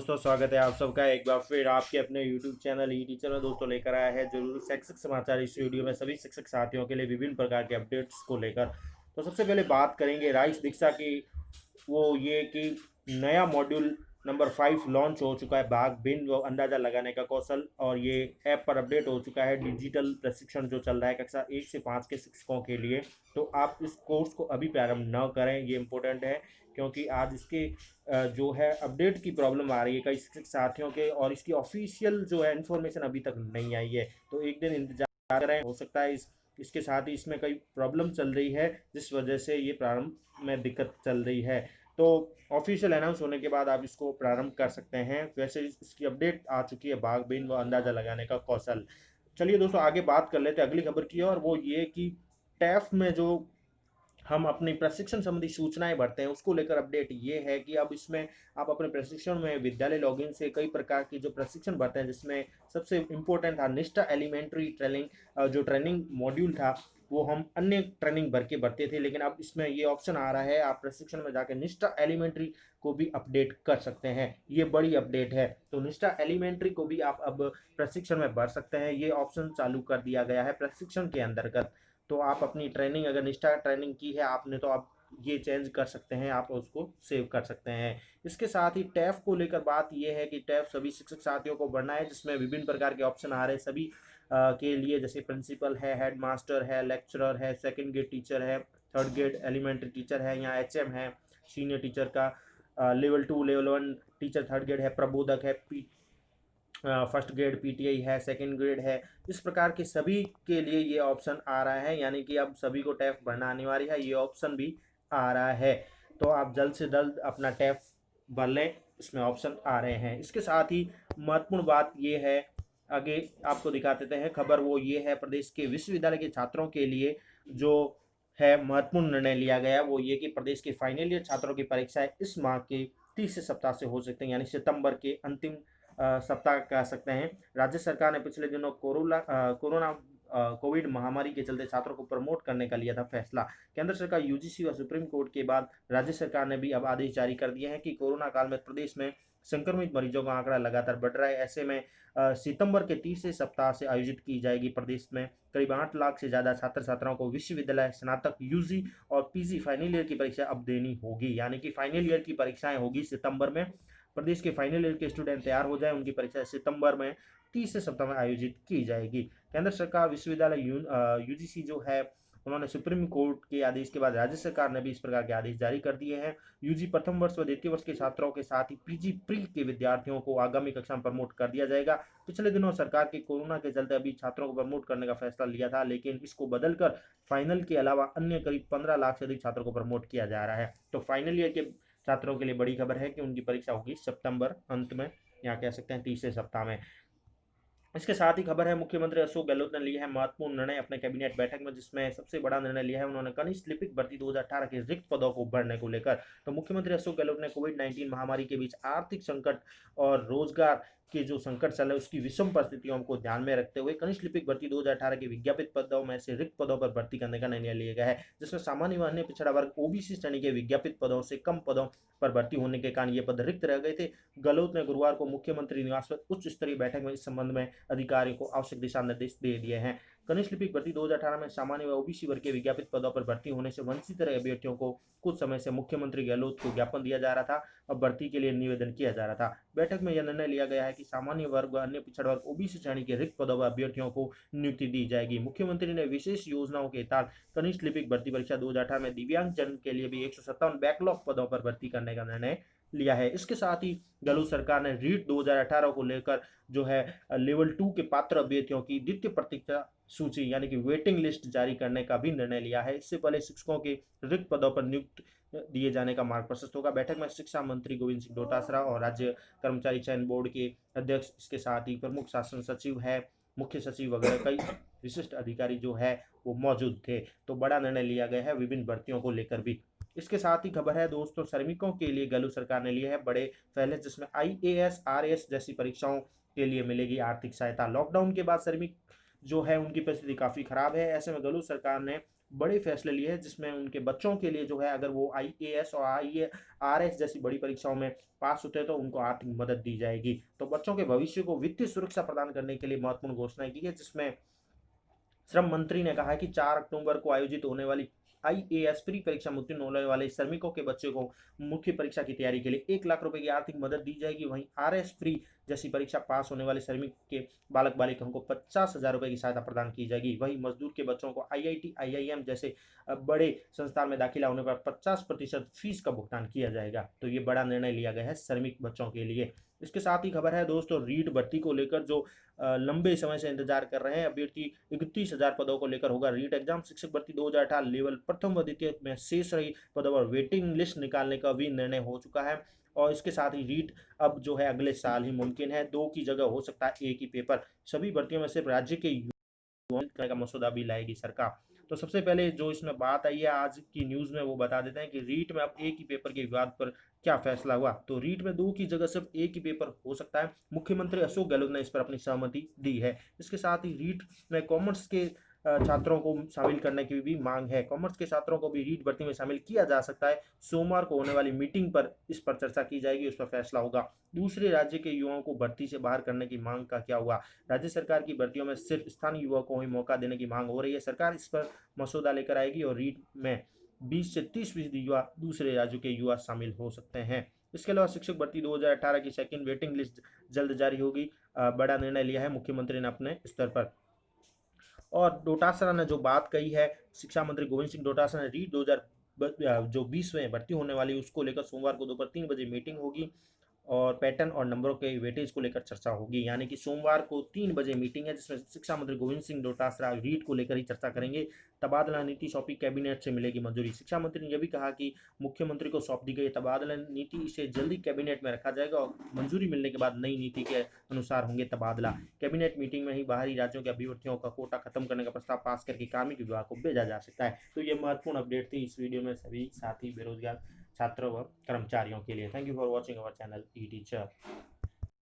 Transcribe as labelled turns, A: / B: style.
A: दोस्तों स्वागत है आप सबका एक बार फिर आपके अपने YouTube चैनल ई टीचर में। दोस्तों लेकर आया है जरूरी शैक्षिक समाचार इस वीडियो में सभी शिक्षक साथियों के लिए विभिन्न प्रकार के अपडेट्स को लेकर। तो सबसे पहले बात करेंगे राइस दीक्षा की। वो ये कि नया मॉड्यूल नंबर 5 लॉन्च हो चुका है, भाग भिन्न व अंदाजा लगाने का कौशल, और ये ऐप पर अपडेट हो चुका है। डिजिटल प्रशिक्षण जो चल रहा है कक्षा 1 से 5 के शिक्षकों के लिए, तो आप इस कोर्स को अभी प्रारंभ न करें, ये इम्पोर्टेंट है क्योंकि आज इसके जो है अपडेट की प्रॉब्लम आ रही है कई शिक्षक साथियों के, और इसकी ऑफिशियल जो है इन्फॉर्मेशन अभी तक नहीं आई है। तो एक दिन इंतजार करें, हो सकता है इसके साथ ही इसमें कई प्रॉब्लम चल रही है जिस वजह से ये प्रारंभ में दिक्कत चल रही है। तो ऑफिशियल अनाउंस होने के बाद आप इसको प्रारंभ कर सकते हैं। वैसे इसकी अपडेट आ चुकी है, भाग बिन व अंदाजा लगाने का कौशल। चलिए दोस्तों आगे बात कर लेते हैं अगली खबर की, और वो ये कि टैफ में जो हम अपनी प्रशिक्षण संबंधी सूचनाएं भरते हैं उसको लेकर अपडेट ये है कि अब इसमें आप अपने प्रशिक्षण में विद्यालय लॉगिन से कई प्रकार की जो प्रशिक्षण भरते हैं, जिसमें सबसे इम्पोर्टेंट था निष्ठा एलिमेंट्री ट्रेनिंग। जो ट्रेनिंग मॉड्यूल था वो हम अन्य ट्रेनिंग भर के भरते थे, लेकिन अब इसमें ये ऑप्शन आ रहा है आप प्रशिक्षण में जाकर निष्ठा एलिमेंट्री को भी अपडेट कर सकते हैं। ये बड़ी अपडेट है, तो निष्ठा एलिमेंट्री को भी आप अब प्रशिक्षण में भर सकते हैं। ये ऑप्शन चालू कर दिया गया है प्रशिक्षण के अंतर्गत। तो आप अपनी ट्रेनिंग अगर निष्ठा ट्रेनिंग की है आपने, तो आप ये चेंज कर सकते हैं, आप उसको सेव कर सकते हैं। इसके साथ ही टैफ को लेकर बात यह है कि टैफ सभी शिक्षक साथियों को भरना है, जिसमें विभिन्न प्रकार के ऑप्शन आ रहे हैं सभी के लिए, जैसे प्रिंसिपल है, हेड मास्टर है, लेक्चरर है, सेकंड ग्रेड टीचर है, थर्ड ग्रेड एलिमेंट्री टीचर है, यहाँ एचएम है, सीनियर टीचर का level 2 level 1 teacher third grade है, प्रबोधक है, फर्स्ट ग्रेड पीटीआई है, सेकंड ग्रेड है। इस प्रकार के सभी के लिए ये ऑप्शन आ रहा है, यानी कि अब सभी को टैफ भरना अनिवार्य है, ये ऑप्शन भी आ रहा है। तो आप जल्द से जल्द अपना टैफ भर लें, इसमें ऑप्शन आ रहे हैं। इसके साथ ही महत्वपूर्ण बात ये है, आगे आपको दिखा देते हैं खबर, वो ये है प्रदेश के विश्वविद्यालय के छात्रों के लिए जो है महत्वपूर्ण निर्णय लिया गया, वो ये कि प्रदेश के फाइनल ईयर छात्रों की परीक्षाएं इस माह के तीसरे सप्ताह से हो सकते हैं, यानी सितंबर के अंतिम सप्ताह कह सकते हैं। राज्य सरकार ने पिछले दिनों कोरोना कोविड महामारी के चलते छात्रों को प्रमोट करने का लिया था फैसला। केंद्र सरकार, यूजीसी व सुप्रीम कोर्ट के बाद राज्य सरकार ने भी अब आदेश जारी कर दिए हैं कि कोरोना काल में प्रदेश में संक्रमित मरीजों का आंकड़ा लगातार बढ़ रहा है। ऐसे में सितंबर के तीसरे सप्ताह से आयोजित की जाएगी प्रदेश में करीब 8 लाख से ज़्यादा छात्र छात्राओं को विश्वविद्यालय, स्नातक, यूजी और पीजी फाइनल ईयर की परीक्षा अब देनी होगी, यानी कि फाइनल ईयर की परीक्षाएं होगी सितंबर में। प्रदेश के फाइनल ईयर के स्टूडेंट तैयार हो जाए, उनकी परीक्षा सितंबर में तीसरे सप्ताह में आयोजित की जाएगी। केंद्र सरकार, विश्वविद्यालय यूजीसी जो है, उन्होंने सुप्रीम कोर्ट के आदेश के बाद राज्य सरकार ने भी इस प्रकार के आदेश जारी कर दिए हैं। यूजी प्रथम वर्ष व द्वितीय वर्ष के छात्रों के साथ ही पीजी प्री के विद्यार्थियों को आगामी कक्षा में प्रमोट कर दिया जाएगा। पिछले दिनों सरकार के कोरोना के चलते अभी छात्रों को प्रमोट करने का फैसला लिया था, लेकिन इसको बदलकर फाइनल के अलावा अन्य करीब 15 लाख से अधिक छात्रों को प्रमोट किया जा रहा है। तो फाइनल ईयर के छात्रों के लिए बड़ी खबर है कि उनकी परीक्षा होगी सितंबर अंत में, या कह सकते हैं तीसरे सप्ताह में। इसके साथ ही खबर है, मुख्यमंत्री अशोक गहलोत ने लिया है महत्वपूर्ण निर्णय अपने कैबिनेट बैठक में, जिसमें सबसे बड़ा निर्णय लिया है उन्होंने कनिष्ठ लिपिक भर्ती 2018 के रिक्त पदों को भरने को लेकर। तो मुख्यमंत्री अशोक गहलोत ने कोविड-19 महामारी के बीच आर्थिक संकट और रोजगार के जो संकट चल रहे उसकी विषम परिस्थितियों को ध्यान में रखते हुए कनिष्ठ लिपिक भर्ती 2018 के विज्ञापित पदों में से रिक्त पदों पर भर्ती करने का निर्णय लिया गया है, जिसमें सामान्य व अन्य पिछड़ा वर्ग ओबीसी श्रेणी के विज्ञापित पदों से कम पदों पर भर्ती होने के कारण ये पद रिक्त रह गए थे। गहलोत ने गुरुवार को मुख्यमंत्री निवास पर उच्च स्तरीय बैठक में इस संबंध में अधिकारियों को आवश्यक दिशा निर्देश दे दिए हैं। कनिष्ठ लिपिक भर्ती 2018 में सामान्य व ओबीसी वर्ग के विज्ञापित पदों पर भर्ती होने से वंचित रहे अभ्यर्थियों को कुछ समय से मुख्यमंत्री गहलोत को ज्ञापन दिया जा रहा था और भर्ती के लिए निवेदन किया जा रहा था। बैठक में यह निर्णय लिया गया है कि सामान्य वर्ग व अन्य पिछड़ा वर्ग ओबीसी श्रेणी के रिक्त पदों पर अभ्यर्थियों को नियुक्ति दी जाएगी। मुख्यमंत्री ने विशेष योजनाओं के तहत कनिष्ठ लिपिक भर्ती परीक्षा 2018 में दिव्यांग जन के लिए भी 157 बैकलॉग पदों पर भर्ती करने का निर्णय लिया है। इसके साथ ही गहलोत सरकार ने रीट 2018 को लेकर जो है लेवल 2 के पात्र अभ्यर्थियों की द्वितीय प्रतीक्षा सूची यानी कि वेटिंग लिस्ट जारी करने का भी निर्णय लिया है। इससे पहले शिक्षकों के रिक्त पदों पर नियुक्त दिए जाने का मार्ग प्रशस्त होगा। बैठक में शिक्षा मंत्री गोविंद सिंह डोटासरा और राज्य कर्मचारी चयन बोर्ड के अध्यक्ष, इसके साथ ही प्रमुख शासन सचिव है, मुख्य सचिव वगैरह कई विशिष्ट अधिकारी जो है वो मौजूद थे। तो बड़ा निर्णय लिया गया है विभिन्न भर्तियों को लेकर भी। इसके साथ ही खबर है दोस्तों, श्रमिकों के लिए गहलोत सरकार ने लिए है बड़े फैसले, जिसमें आईएएस आरएएस जैसी परीक्षाओं के लिए मिलेगी आर्थिक सहायता। लॉकडाउन के बाद श्रमिक जो है उनकी परिस्थिति काफ़ी खराब है। ऐसे में गहलोत सरकार ने बड़े फैसले लिए हैं, जिसमें उनके बच्चों के लिए जो है अगर वो IAS और IARS जैसी बड़ी परीक्षाओं में पास होते हैं तो उनको आर्थिक मदद दी जाएगी। तो बच्चों के भविष्य को वित्तीय सुरक्षा प्रदान करने के लिए महत्वपूर्ण घोषणाएं की है, जिसमें श्रम मंत्री ने कहा है कि 4 अक्टूबर को आयोजित होने वाली IAS प्री परीक्षा में उत्तीर्ण होने वाले श्रमिकों के बच्चे को मुख्य परीक्षा की तैयारी के लिए 1 लाख रुपए की आर्थिक मदद दी जाएगी। वहीं RS प्री जैसी परीक्षा पास होने वाले श्रमिक के बालक बालिकाओं को 50,000 रुपए की सहायता प्रदान की जाएगी। वहीं मजदूर के बच्चों को IIT IIM जैसे बड़े संस्थान में दाखिला होने पर 50% फीस का भुगतान किया जाएगा। तो ये बड़ा निर्णय लिया गया है श्रमिक बच्चों के लिए। इसके साथ ही खबर है दोस्तों रीट भर्ती को लेकर, जो लंबे समय से इंतजार कर रहे हैं अभ्यर्थी। 31,000 पदों को लेकर होगा रीट एग्जाम। शिक्षक भर्ती 2018 लेवल प्रथम व द्वितीय में शेष रही पदों पर वेटिंग लिस्ट निकालने का भी निर्णय हो चुका है। और इसके साथ ही रीट अब जो है अगले साल ही मुमकिन है। 2 की जगह हो सकता है एक ही पेपर। सभी भर्तियों में सिर्फ राज्य के करने का मसौदा भी लाएगी सरकार। तो सबसे पहले जो इसमें बात आई है आज की न्यूज में, वो बता देते हैं कि रीट में अब एक ही पेपर के विवाद पर क्या फैसला हुआ। तो रीट में 2 की जगह सिर्फ एक ही पेपर हो सकता है। मुख्यमंत्री अशोक गहलोत ने इस पर अपनी सहमति दी है। इसके साथ ही रीट में कॉमर्स के छात्रों को शामिल करने की भी मांग है। कॉमर्स के छात्रों को भी रीट भर्ती में शामिल किया जा सकता है। सोमवार को होने वाली मीटिंग पर इस पर चर्चा की जाएगी, उस पर फैसला होगा। दूसरे राज्य के युवाओं को भर्ती से बाहर करने की मांग का क्या हुआ। राज्य सरकार की भर्तियों में सिर्फ स्थानीय युवाओं को ही मौका देने की मांग हो रही है। सरकार इस पर मसौदा लेकर आएगी और रीट में 20 से 30% युवा दूसरे राज्यों के युवा शामिल हो सकते हैं। इसके अलावा शिक्षक भर्ती 2018 की सेकंड वेटिंग लिस्ट जल्द जारी होगी। बड़ा निर्णय लिया है मुख्यमंत्री ने अपने स्तर पर। और डोटासरा ने जो बात कही है, शिक्षा मंत्री गोविंद सिंह डोटासरा ने रीट 2000 जो 20 में भर्ती होने वाली उसको लेकर सोमवार को दोपहर 3 बजे मीटिंग होगी और पैटर्न और नंबरों के वेटेज को लेकर चर्चा होगी। यानी कि सोमवार को 3 बजे मीटिंग है, जिसमें शिक्षा मंत्री गोविंद सिंह डोटासरा रीट को लेकर ही चर्चा करेंगे। तबादला नीति सौंपी, कैबिनेट से मिलेगी मंजूरी। शिक्षा मंत्री ने यह भी कहा कि मुख्यमंत्री को सौंप दी गई तबादला नीति, इसे जल्दी कैबिनेट में रखा जाएगा और मंजूरी मिलने के बाद नई नीति के अनुसार होंगे तबादला। कैबिनेट मीटिंग में ही बाहरी राज्यों के अभ्यर्थियों का कोटा खत्म करने का प्रस्ताव पास करके कार्मिक विभाग को भेजा जा सकता है। तो ये महत्वपूर्ण अपडेट थी इस वीडियो में सभी साथी बेरोजगार छात्रों व कर्मचारियों के लिए। Thank you for watching our channel E teacher.